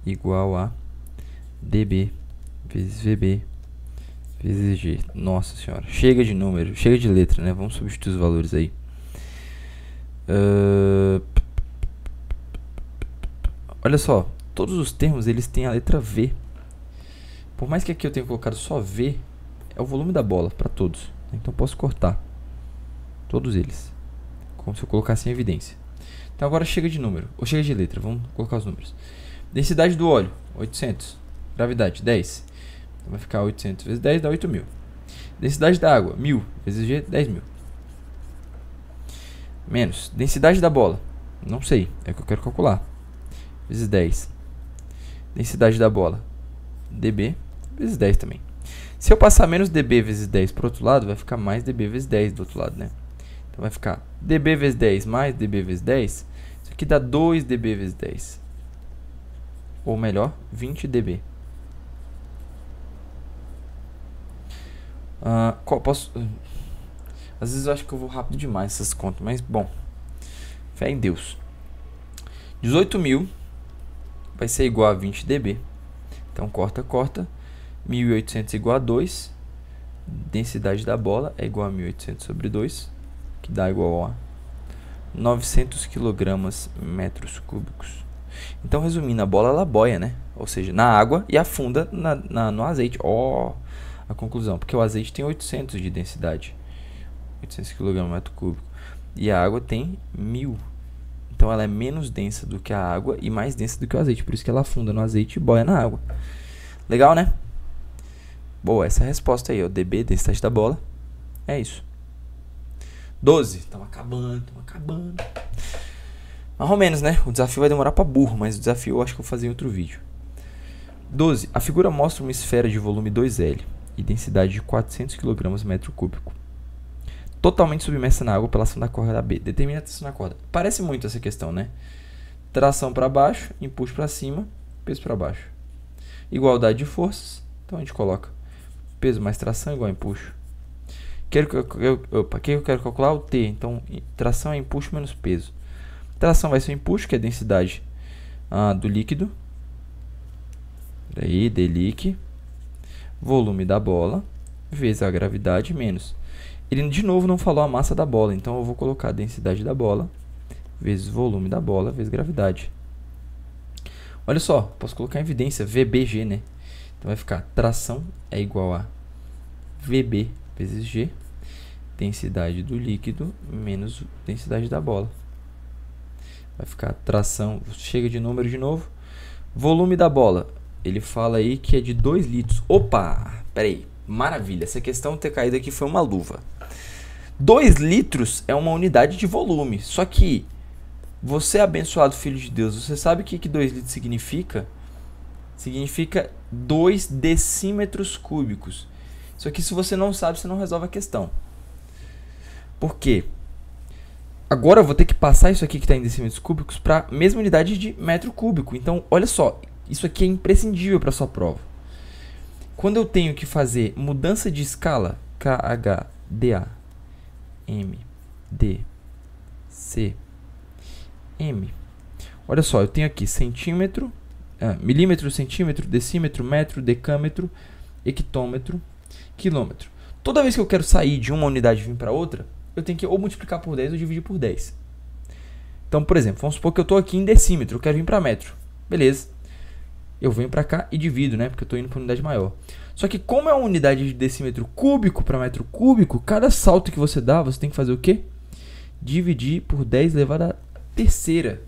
igual a dB vezes VB vezes G. Nossa senhora, chega de número, chega de letra, né? Vamos substituir os valores aí. Olha só, todos os termos eles têm a letra V. Por mais que aqui eu tenha colocado só V, é o volume da bola para todos. Então posso cortar todos eles, como se eu colocasse em evidência. Então agora chega de número, ou chega de letra, vamos colocar os números. Densidade do óleo, 800. Gravidade, 10. Então vai ficar 800 vezes 10 dá 8.000. Densidade da água, 1.000 vezes G, 10.000. Menos densidade da bola, não sei, é o que eu quero calcular, vezes 10. Densidade da bola, dB vezes 10 também. Se eu passar menos dB vezes 10 para o outro lado, vai ficar mais dB vezes 10 do outro lado, né? Então vai ficar dB vezes 10 mais dB vezes 10. Isso aqui dá 2 dB vezes 10. Ou melhor, 20 dB. Às vezes eu acho que eu vou rápido demais essas contas, mas bom, fé em Deus. 18.000 vai ser igual a 20 dB. Então corta. 1.800 igual a 2. Densidade da bola é igual a 1.800 sobre 2, que dá igual a 900 kg metros cúbicos. Então, resumindo, a bola ela boia, né? Ou seja, na água e afunda no azeite. A conclusão, porque o azeite tem 800 de densidade, 800 kg metro cúbico, e a água tem 1.000. Então ela é menos densa do que a água e mais densa do que o azeite. Por isso que ela afunda no azeite e boia na água. Legal, né? Boa, essa é a resposta aí, ó. dB, densidade da bola. É isso. 12. Estamos acabando. Mais ou menos, né? O desafio vai demorar pra burro, mas o desafio eu acho que eu vou fazer em outro vídeo. 12. A figura mostra uma esfera de volume 2L e densidade de 400 kg metro cúbico, totalmente submersa na água pela ação da corda B. Determina a tensão na corda. Parece muito essa questão, né? Tração para baixo, impulso para cima, peso para baixo. Igualdade de forças. Então a gente coloca peso mais tração igual a impulso. Que eu quero calcular o T. Então tração é impulso menos peso. Tração vai ser o impulso, que é a densidade do líquido. Daí, delic. Volume da bola vezes a gravidade menos. Ele de novo não falou a massa da bola, então eu vou colocar a densidade da bola vezes volume da bola vezes gravidade. Olha só, posso colocar em evidência VBG, né? Então vai ficar tração é igual a VB vezes G, densidade do líquido menos densidade da bola. Vai ficar tração, chega de número de novo. Volume da bola, ele fala aí que é de 2 litros. Opa, peraí, maravilha, essa questão ter caído aqui foi uma luva. 2 litros é uma unidade de volume, só que você é abençoado filho de Deus, você sabe o que 2 litros significa? Significa 2 decímetros cúbicos. Isso aqui, se você não sabe, você não resolve a questão. Por quê? Agora eu vou ter que passar isso aqui que está em decímetros cúbicos para a mesma unidade de metro cúbico. Então, olha só, isso aqui é imprescindível para a sua prova. Quando eu tenho que fazer mudança de escala, KHDA, M, D, C, M. Olha só, eu tenho aqui centímetro, milímetro, centímetro, decímetro, metro, decâmetro, hectômetro, quilômetro. Toda vez que eu quero sair de uma unidade e vir para outra, eu tenho que ou multiplicar por 10 ou dividir por 10. Então, por exemplo, vamos supor que eu estou aqui em decímetro, eu quero vir para metro. Beleza. Eu venho para cá e divido, né? Porque eu estou indo para unidade maior. Só que como é uma unidade de decímetro cúbico para metro cúbico, cada salto que você dá, você tem que fazer o quê? Dividir por 10 elevado à terceira.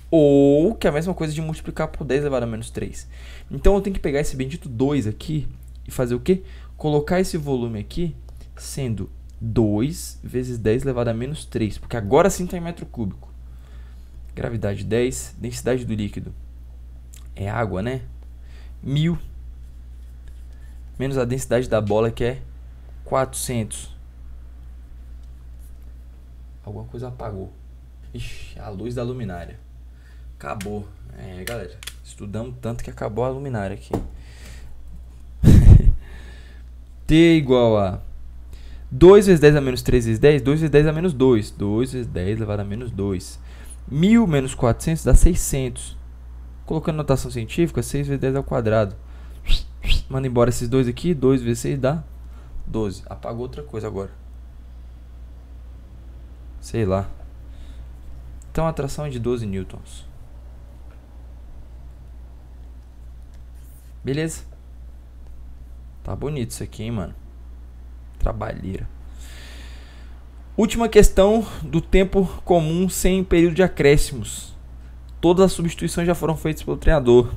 Ou, que é a mesma coisa de multiplicar por 10 elevado a menos 3. Então, eu tenho que pegar esse bendito 2 aqui e fazer o quê? Colocar esse volume aqui sendo 2 vezes 10 elevado a menos 3. Porque agora sim está em metro cúbico. Gravidade 10. Densidade do líquido é água, né? 1000. Menos a densidade da bola, que é 400. Alguma coisa apagou. Ixi, a luz da luminária. Acabou. É, galera. Estudamos tanto que acabou a luminária aqui. T igual a 2 vezes 10 a menos 3 vezes 10. 2 vezes 10 a menos 2. 2 vezes 10 elevado a menos 2. 1000 menos 400 dá 600. Colocando notação científica, 6 vezes 10 ao quadrado. Manda embora esses dois aqui. 2 vezes 6 dá 12. Apagou outra coisa agora. Sei lá. Então a atração é de 12 newtons. Beleza? Tá bonito isso aqui, hein, mano. Trabalheira. Última questão do tempo comum sem período de acréscimos. Todas as substituições já foram feitas pelo treinador.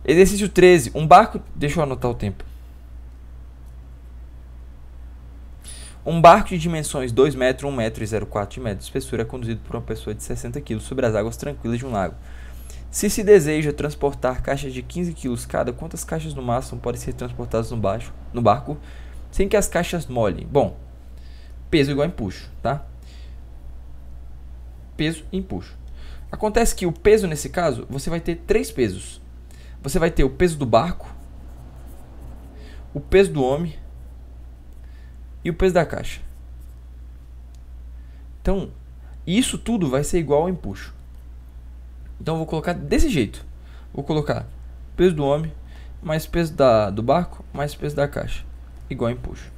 Exercício 13. Um barco... Deixa eu anotar o tempo. Um barco de dimensões 2 metros, 1 metro e 0,4 de metro de espessura é conduzido por uma pessoa de 60 kg sobre as águas tranquilas de um lago. Se deseja transportar caixas de 15 kg cada, quantas caixas no máximo podem ser transportadas no barco sem que as caixas molhem? Bom, peso igual a empuxo, tá? Peso e empuxo. Acontece que o peso, nesse caso, você vai ter 3 pesos. Você vai ter o peso do barco, o peso do homem e o peso da caixa. Então, isso tudo vai ser igual ao empuxo. Então, eu vou colocar desse jeito. Vou colocar peso do homem, mais peso do barco, mais peso da caixa. Igual a empuxo.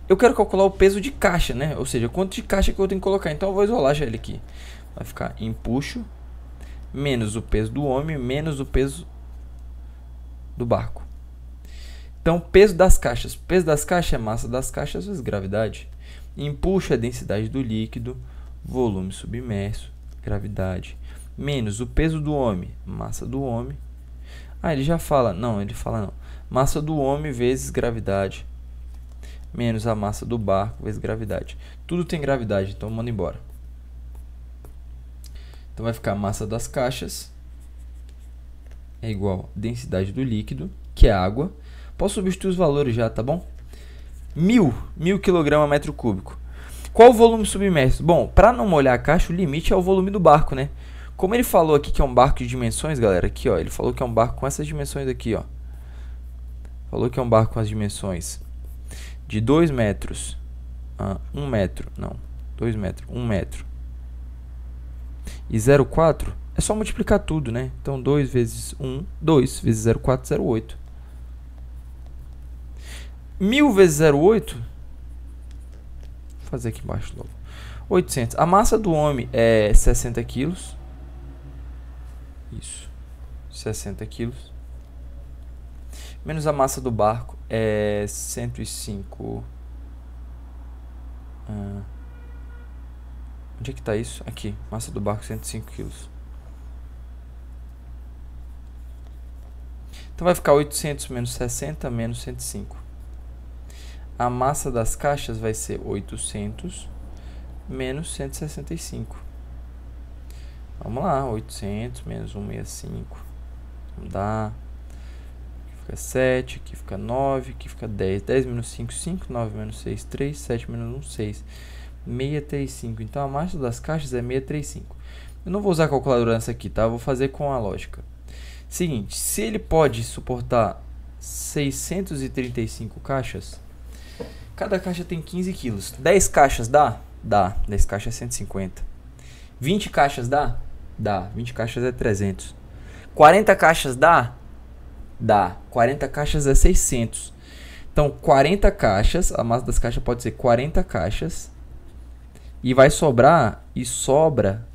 Eu quero calcular o peso de caixa, né? Ou seja, quanto de caixa que eu tenho que colocar. Então, eu vou isolar já ele aqui. Vai ficar empuxo menos o peso do homem, menos o peso do barco. Então, peso das caixas. Peso das caixas é massa das caixas vezes gravidade. Empuxo é densidade do líquido. volume submerso, gravidade, menos o peso do homem, massa do homem. Ah, ele já fala, não, ele fala não. Massa do homem vezes gravidade, menos a massa do barco vezes gravidade. Tudo tem gravidade, então manda embora. Então vai ficar a massa das caixas é igual a densidade do líquido, que é água. Posso substituir os valores já, tá bom? 1000 kg a metro cúbico. Qual o volume submerso? Bom, para não molhar a caixa, o limite é o volume do barco, né? Como ele falou aqui que é um barco de dimensões, galera, aqui ó, ele falou que é um barco com essas dimensões aqui, ó. Falou que é um barco com as dimensões de 2 metros, 1 metro, não, 2 metros, 1 metro e 0,4, é só multiplicar tudo, né? Então 2 vezes 1, 2 vezes 0,4, 0,8. 1000 vezes 0,8, vou fazer aqui embaixo logo, 800. A massa do homem é 60 quilos. Isso, 60 quilos. Menos a massa do barco é 105. Onde é que está isso? Aqui, massa do barco 105 quilos. Então vai ficar 800 menos 60 menos 105. A massa das caixas vai ser 800 menos 165. Vamos lá, 800 menos 165. Vamos dar. Aqui fica 7, aqui fica 9, aqui fica 10. 10 menos 5, 5. 9 menos 6, 3. 7 menos 1, 6. 635. Então a massa das caixas é 635. Eu não vou usar a calculadora nessa aqui, tá? Eu vou fazer com a lógica. Seguinte, se ele pode suportar 635 caixas, cada caixa tem 15 quilos. 10 caixas dá? Dá. 10 caixas é 150. 20 caixas dá? Dá. 20 caixas é 300. 40 caixas dá? Dá. 40 caixas é 600. Então, 40 caixas, a massa das caixas pode ser 40 caixas. E vai sobrar, e sobra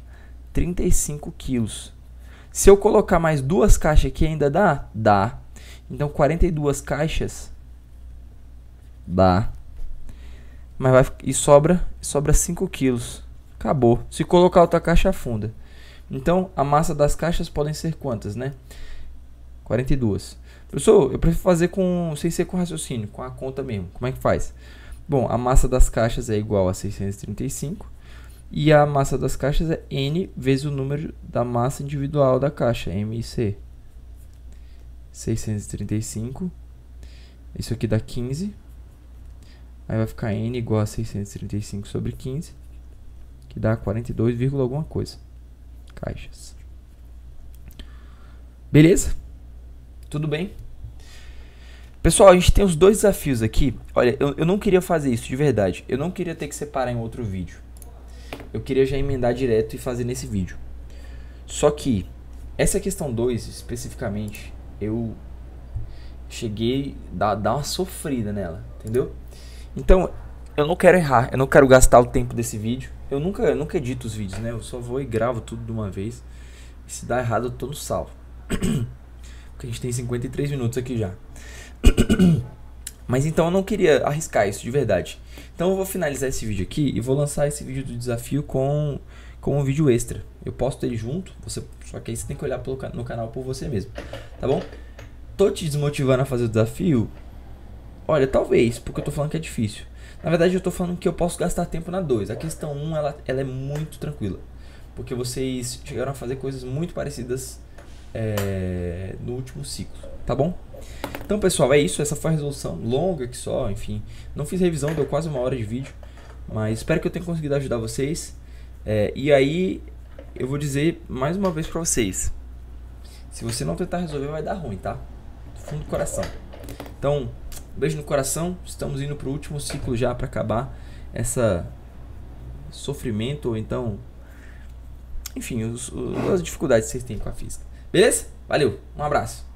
35 quilos. Se eu colocar mais duas caixas aqui ainda dá? Dá. Então 42 caixas dá. Mas vai, e sobra 5 quilos. Acabou. Se colocar outra caixa afunda. Então a massa das caixas podem ser quantas, né? 42. Professor, eu prefiro fazer sem ser com raciocínio, com a conta mesmo. Como é que faz? Bom, a massa das caixas é igual a 635 e a massa das caixas é N vezes o número da massa individual da caixa, MIC. 635, isso aqui dá 15, aí vai ficar N igual a 635 sobre 15, que dá 42, alguma coisa, caixas. Beleza? Tudo bem? Pessoal, a gente tem os dois desafios aqui. Olha, eu não queria fazer isso de verdade. Eu não queria ter que separar em outro vídeo. Eu queria já emendar direto e fazer nesse vídeo. Só que essa questão 2, especificamente, eu cheguei a dar uma sofrida nela, entendeu? Então, eu não quero errar. Eu não quero gastar o tempo desse vídeo. Eu nunca edito os vídeos, né? Eu só vou e gravo tudo de uma vez. E se dá errado, eu tô no salvo. Porque a gente tem 53 minutos aqui já. Mas então eu não queria arriscar isso de verdade. Então eu vou finalizar esse vídeo aqui e vou lançar esse vídeo do desafio com um vídeo extra. Eu posto ele junto, só que aí você tem que olhar no canal por você mesmo, tá bom? Tô te desmotivando a fazer o desafio? Olha, talvez, porque eu tô falando que é difícil. Na verdade eu tô falando que eu posso gastar tempo na 2. A questão 1, ela é muito tranquila. Porque vocês chegaram a fazer coisas muito parecidas no último ciclo, tá bom? Então pessoal, é isso, essa foi a resolução longa que só, enfim, não fiz revisão, deu quase 1 hora de vídeo, mas espero que eu tenha conseguido ajudar vocês. E aí eu vou dizer mais uma vez pra vocês, se você não tentar resolver vai dar ruim, tá? Do fundo do coração. Então, beijo no coração, estamos indo pro último ciclo já para acabar essa sofrimento, ou então, enfim, as dificuldades que vocês têm com a física. Beleza? Valeu, um abraço.